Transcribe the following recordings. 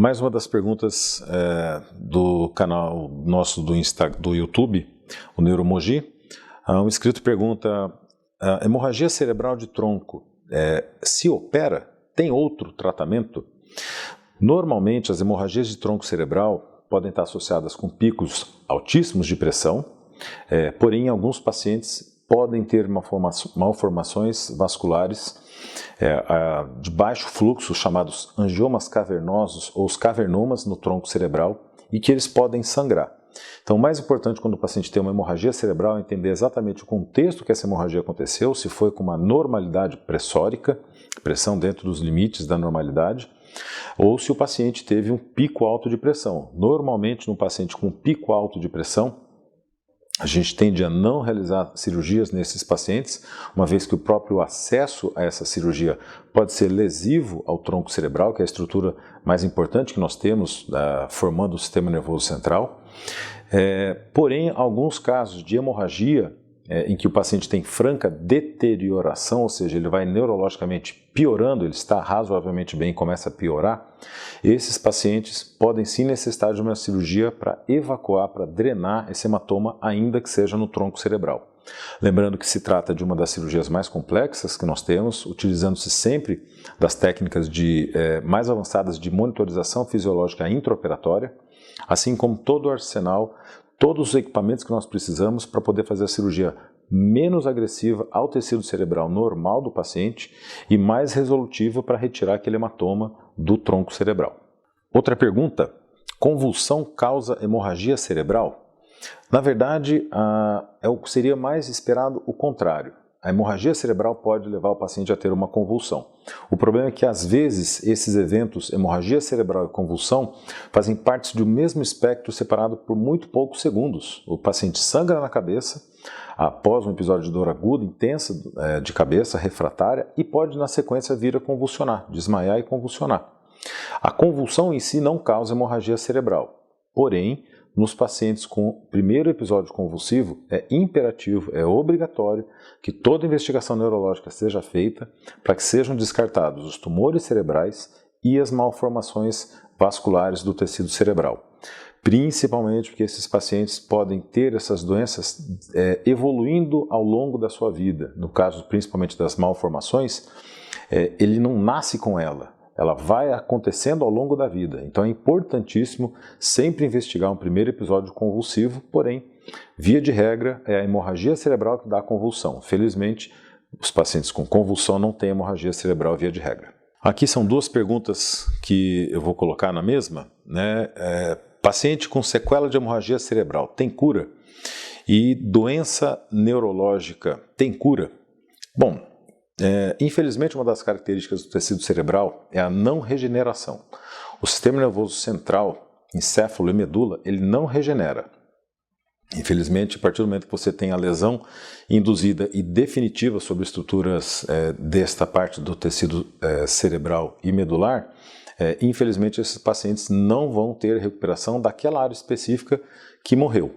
Mais uma das perguntas do canal nosso do YouTube, o Neuromoji. Um inscrito pergunta, hemorragia cerebral de tronco, se opera, tem outro tratamento? Normalmente as hemorragias de tronco cerebral podem estar associadas com picos altíssimos de pressão, porém alguns pacientes podem ter malformações vasculares de baixo fluxo, chamados angiomas cavernosos ou os cavernomas no tronco cerebral, e que eles podem sangrar. Então, o mais importante quando o paciente tem uma hemorragia cerebral é entender exatamente o contexto que essa hemorragia aconteceu, se foi com uma normalidade pressórica, pressão dentro dos limites da normalidade, ou se o paciente teve um pico alto de pressão. Normalmente, no paciente com pico alto de pressão, a gente tende a não realizar cirurgias nesses pacientes, uma vez que o próprio acesso a essa cirurgia pode ser lesivo ao tronco cerebral, que é a estrutura mais importante que nós temos, formando o sistema nervoso central. Porém, alguns casos de hemorragia, em que o paciente tem franca deterioração, ou seja, ele vai neurologicamente piorando, ele está razoavelmente bem e começa a piorar, esses pacientes podem sim necessitar de uma cirurgia para evacuar, para drenar esse hematoma, ainda que seja no tronco cerebral. Lembrando que se trata de uma das cirurgias mais complexas que nós temos, utilizando-se sempre das técnicas mais avançadas de monitorização fisiológica intraoperatória, assim como todo o arsenal, todos os equipamentos que nós precisamos para poder fazer a cirurgia menos agressiva ao tecido cerebral normal do paciente e mais resolutiva para retirar aquele hematoma do tronco cerebral. Outra pergunta, convulsão causa hemorragia cerebral? Na verdade, seria mais esperado o contrário. A hemorragia cerebral pode levar o paciente a ter uma convulsão. O problema é que, às vezes, esses eventos, hemorragia cerebral e convulsão, fazem parte de um mesmo espectro separado por muito poucos segundos. O paciente sangra na cabeça após um episódio de dor aguda, intensa de cabeça, refratária, e pode, na sequência, vir a convulsionar, desmaiar e convulsionar. A convulsão em si não causa hemorragia cerebral, porém, nos pacientes com o primeiro episódio convulsivo, é imperativo, é obrigatório que toda investigação neurológica seja feita para que sejam descartados os tumores cerebrais e as malformações vasculares do tecido cerebral. Principalmente porque esses pacientes podem ter essas doenças evoluindo ao longo da sua vida. No caso, principalmente das malformações, ele não nasce com ela. Ela vai acontecendo ao longo da vida. Então é importantíssimo sempre investigar um primeiro episódio convulsivo, porém, via de regra, é a hemorragia cerebral que dá a convulsão. Felizmente, os pacientes com convulsão não têm hemorragia cerebral via de regra. Aqui são duas perguntas que eu vou colocar na mesma, paciente com sequela de hemorragia cerebral tem cura? E doença neurológica tem cura? Bom, infelizmente, uma das características do tecido cerebral é a não regeneração. O sistema nervoso central, encéfalo e medula, ele não regenera. Infelizmente, a partir do momento que você tem a lesão induzida e definitiva sobre estruturas desta parte do tecido cerebral e medular, infelizmente esses pacientes não vão ter recuperação daquela área específica que morreu.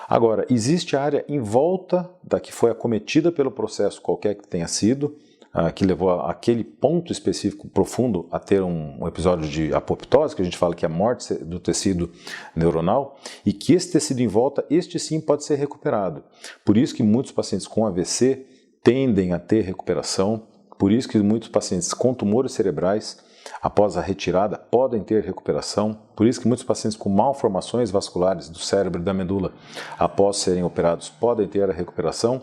Agora, existe área em volta da que foi acometida pelo processo qualquer que tenha sido, que levou aquele ponto específico profundo a ter um episódio de apoptose, que a gente fala que é a morte do tecido neuronal, e que esse tecido em volta, este sim pode ser recuperado. Por isso que muitos pacientes com AVC tendem a ter recuperação, por isso que muitos pacientes com tumores cerebrais, após a retirada, podem ter recuperação. Por isso que muitos pacientes com malformações vasculares do cérebro e da medula, após serem operados, podem ter a recuperação,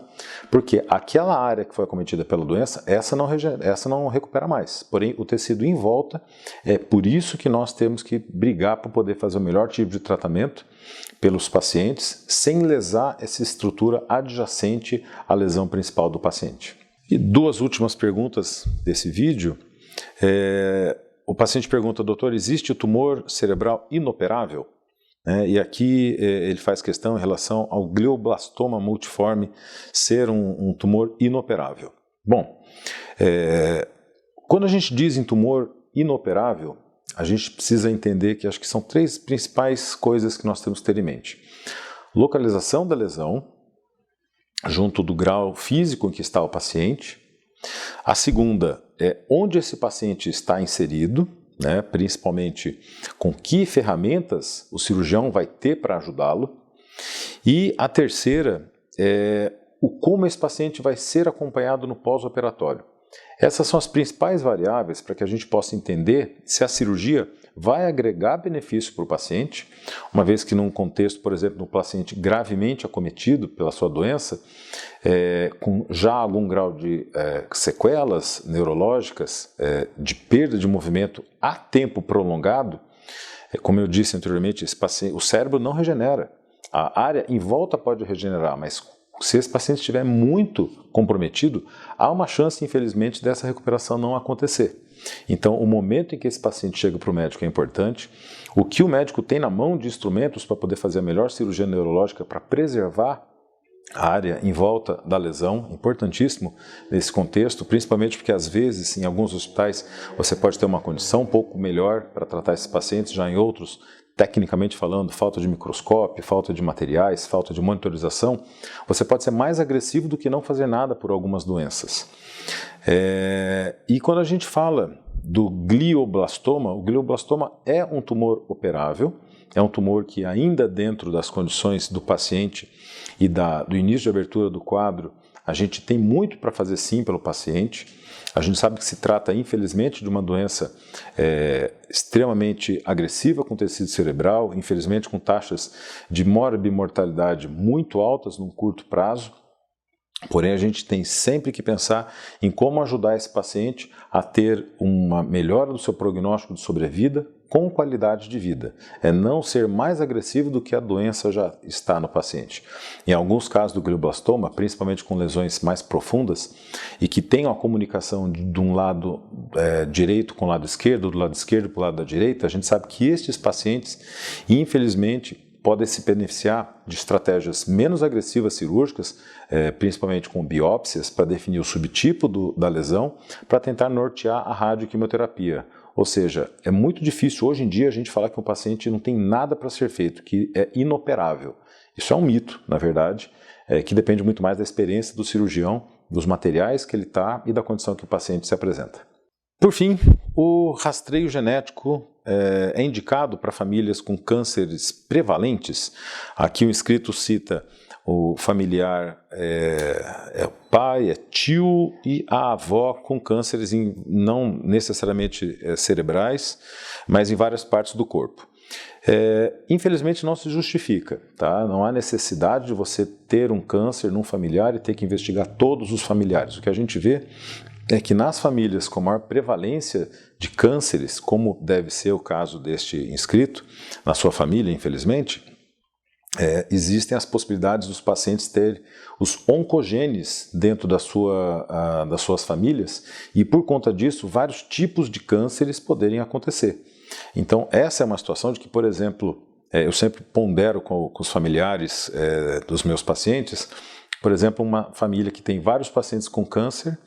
porque aquela área que foi acometida pela doença, essa não recupera mais. Porém, o tecido em volta, é por isso que nós temos que brigar para poder fazer o melhor tipo de tratamento pelos pacientes, sem lesar essa estrutura adjacente à lesão principal do paciente. E duas últimas perguntas desse vídeo. O paciente pergunta, doutor, existe o tumor cerebral inoperável? E aqui ele faz questão em relação ao glioblastoma multiforme ser um tumor inoperável. Bom, quando a gente diz em tumor inoperável, a gente precisa entender que acho que são três principais coisas que nós temos que ter em mente. Localização da lesão, junto do grau físico em que está o paciente. A segunda é onde esse paciente está inserido, né, principalmente com que ferramentas o cirurgião vai ter para ajudá-lo. E a terceira é o como esse paciente vai ser acompanhado no pós-operatório. Essas são as principais variáveis para que a gente possa entender se a cirurgia vai agregar benefício para o paciente, uma vez que num contexto, por exemplo, de um paciente gravemente acometido pela sua doença, com já algum grau de sequelas neurológicas, de perda de movimento a tempo prolongado, como eu disse anteriormente, o cérebro não regenera. A área em volta pode regenerar, mas se esse paciente estiver muito comprometido, há uma chance, infelizmente, dessa recuperação não acontecer. Então, o momento em que esse paciente chega para o médico é importante. O que o médico tem na mão de instrumentos para poder fazer a melhor cirurgia neurológica para preservar a área em volta da lesão, importantíssimo nesse contexto, principalmente porque às vezes em alguns hospitais você pode ter uma condição um pouco melhor para tratar esses pacientes, já em outros, tecnicamente falando, falta de microscópio, falta de materiais, falta de monitorização, você pode ser mais agressivo do que não fazer nada por algumas doenças. E quando a gente fala do glioblastoma, o glioblastoma é um tumor operável, é um tumor que ainda dentro das condições do paciente e do início de abertura do quadro, a gente tem muito para fazer sim pelo paciente. A gente sabe que se trata, infelizmente, de uma doença extremamente agressiva com o tecido cerebral, infelizmente com taxas de morbimortalidade muito altas num curto prazo. Porém, a gente tem sempre que pensar em como ajudar esse paciente a ter uma melhora do seu prognóstico de sobrevida com qualidade de vida. É não ser mais agressivo do que a doença já está no paciente. Em alguns casos do glioblastoma, principalmente com lesões mais profundas e que tenham a comunicação de um lado direito com o lado esquerdo, do lado esquerdo para o lado da direita, a gente sabe que estes pacientes, infelizmente, podem se beneficiar de estratégias menos agressivas cirúrgicas, principalmente com biópsias, para definir o subtipo da lesão, para tentar nortear a radioquimioterapia. Ou seja, é muito difícil hoje em dia a gente falar que um paciente não tem nada para ser feito, que é inoperável. Isso é um mito, na verdade, que depende muito mais da experiência do cirurgião, dos materiais que ele está e da condição que o paciente se apresenta. Por fim, o rastreio genético é indicado para famílias com cânceres prevalentes. Aqui o inscrito cita o familiar, é o pai, é tio e a avó com cânceres não necessariamente cerebrais, mas em várias partes do corpo. Infelizmente não se justifica, tá? Não há necessidade de você ter um câncer num familiar e ter que investigar todos os familiares. O que a gente vê é que nas famílias com maior prevalência de cânceres, como deve ser o caso deste inscrito, na sua família, infelizmente, existem as possibilidades dos pacientes terem os oncogenes dentro das suas famílias e, por conta disso, vários tipos de cânceres poderem acontecer. Então, essa é uma situação de que, por exemplo, eu sempre pondero com os familiares dos meus pacientes, por exemplo, uma família que tem vários pacientes com câncer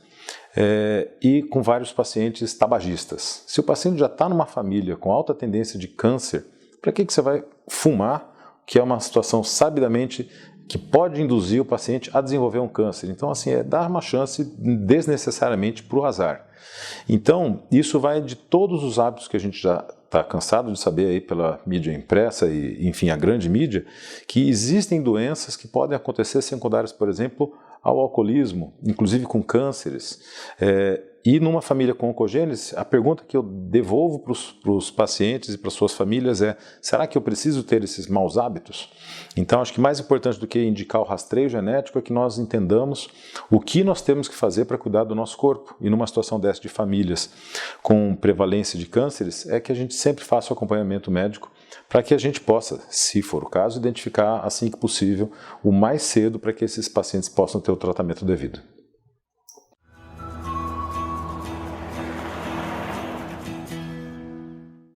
e com vários pacientes tabagistas. Se o paciente já está numa família com alta tendência de câncer, para que você vai fumar, que é uma situação sabidamente que pode induzir o paciente a desenvolver um câncer? Então, assim, dar uma chance desnecessariamente para o azar. Então, isso vai de todos os hábitos que a gente já está cansado de saber aí pela mídia impressa e, enfim, a grande mídia, que existem doenças que podem acontecer secundárias, por exemplo, ao alcoolismo, inclusive com cânceres. E numa família com oncogênese, a pergunta que eu devolvo para os pacientes e para suas famílias é: será que eu preciso ter esses maus hábitos? Então, acho que mais importante do que indicar o rastreio genético é que nós entendamos o que nós temos que fazer para cuidar do nosso corpo. E numa situação dessa de famílias com prevalência de cânceres, é que a gente sempre faça o acompanhamento médico para que a gente possa, se for o caso, identificar assim que possível, o mais cedo, para que esses pacientes possam ter o tratamento devido.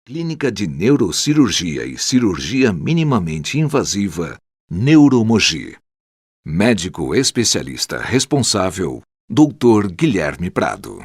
Clínica de Neurocirurgia e Cirurgia Minimamente Invasiva, Neuromogi. Médico especialista responsável, Dr. Guilherme Prado.